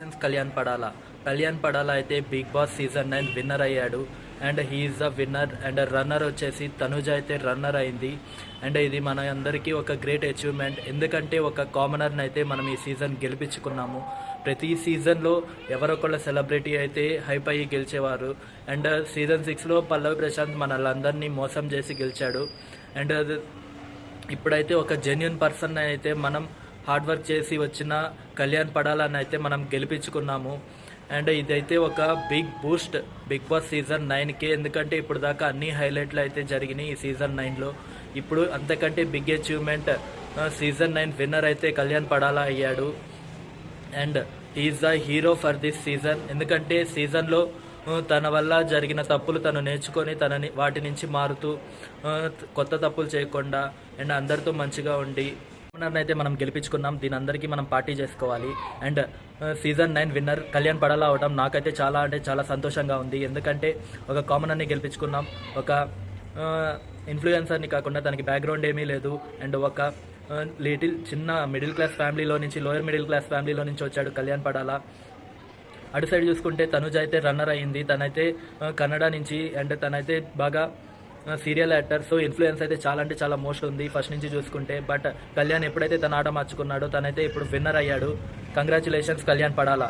కళ్యాణ్ పడాలా అయితే Bigg Boss season 9 winner అయ్యాడు. And he is the winner. And runner వచ్చేసి తనుజ అయితే రన్నర్ అయింది. అండ్ ఇది మన అందరికీ ఒక గ్రేట్ అచీవ్మెంట్. ఎందుకంటే ఒక కామనర్ని అయితే మనం ఈ సీజన్ గెలిపించుకున్నాము. ప్రతి సీజన్లో ఎవరొకళ్ళ సెలబ్రిటీ అయితే హైప్ అయ్యి గెలిచేవారు. అండ్ సీజన్ 6లో పల్లవి ప్రశాంత్ మనల్ని మోసం చేసి గెలిచాడు. అండ్ ఇప్పుడైతే ఒక జెన్యున్ పర్సన్ అయితే మనం హార్డ్ వర్క్ చేసి వచ్చిన కళ్యాణ్ పడాలని అయితే మనం గెలిపించుకున్నాము. అండ్ ఇదైతే ఒక big boost Bigg Boss season 9కి. ఎందుకంటే ఇప్పుడు దాకా అన్ని హైలైట్లు అయితే జరిగినాయి ఈ సీజన్ 9లో. ఇప్పుడు అంతకంటే బిగ్ అచీవ్మెంట్ సీజన్ 9 విన్నర్ అయితే కళ్యాణ్ పడాలా అయ్యాడు. And is the hero for this season. ఎందుకంటే సీజన్లో తన వల్ల జరిగిన తప్పులు తను నేర్చుకొని వాటి నుంచి మారుతూ కొత్త తప్పులు చేయకుండా అండ్ అందరితో మంచిగా ఉండి అయితే మనం గెలిపించుకున్నాం. దీని అందరికీ మనం పార్టీ చేసుకోవాలి. అండ్ సీజన్ 9 విన్నర్ కళ్యాణ్ పడాలా అవడం నాకైతే చాలా అంటే చాలా సంతోషంగా ఉంది. ఎందుకంటే ఒక కామనర్ని గెలిపించుకున్నాం. ఒక ఇన్ఫ్లుయెన్సర్ని కాకుండా తనకి బ్యాక్గ్రౌండ్ ఏమీ లేదు. అండ్ ఒక చిన్న మిడిల్ క్లాస్ ఫ్యామిలీలో నుంచి లోయర్ మిడిల్ క్లాస్ ఫ్యామిలీలో నుంచి వచ్చాడు కళ్యాణ్ పడాలా. అటు సైడ్ చూసుకుంటే తనుజ అయితే రన్నర్ అయింది. తనైతే కన్నడ నుంచి. అండ్ తనైతే బాగా సీరియల్ యాక్టర్. సో ఇన్ఫ్లుయెన్స్ అయితే చాలా అంటే చాలా మోస్ట్ ఉంది ఫస్ట్ నుంచి చూసుకుంటే. బట్ కళ్యాణ్ ఎప్పుడైతే తన ఆట మార్చుకున్నాడో తనైతే ఇప్పుడు విన్నర్ అయ్యాడు. కంగ్రాచులేషన్స్ కళ్యాణ్ పడాలా.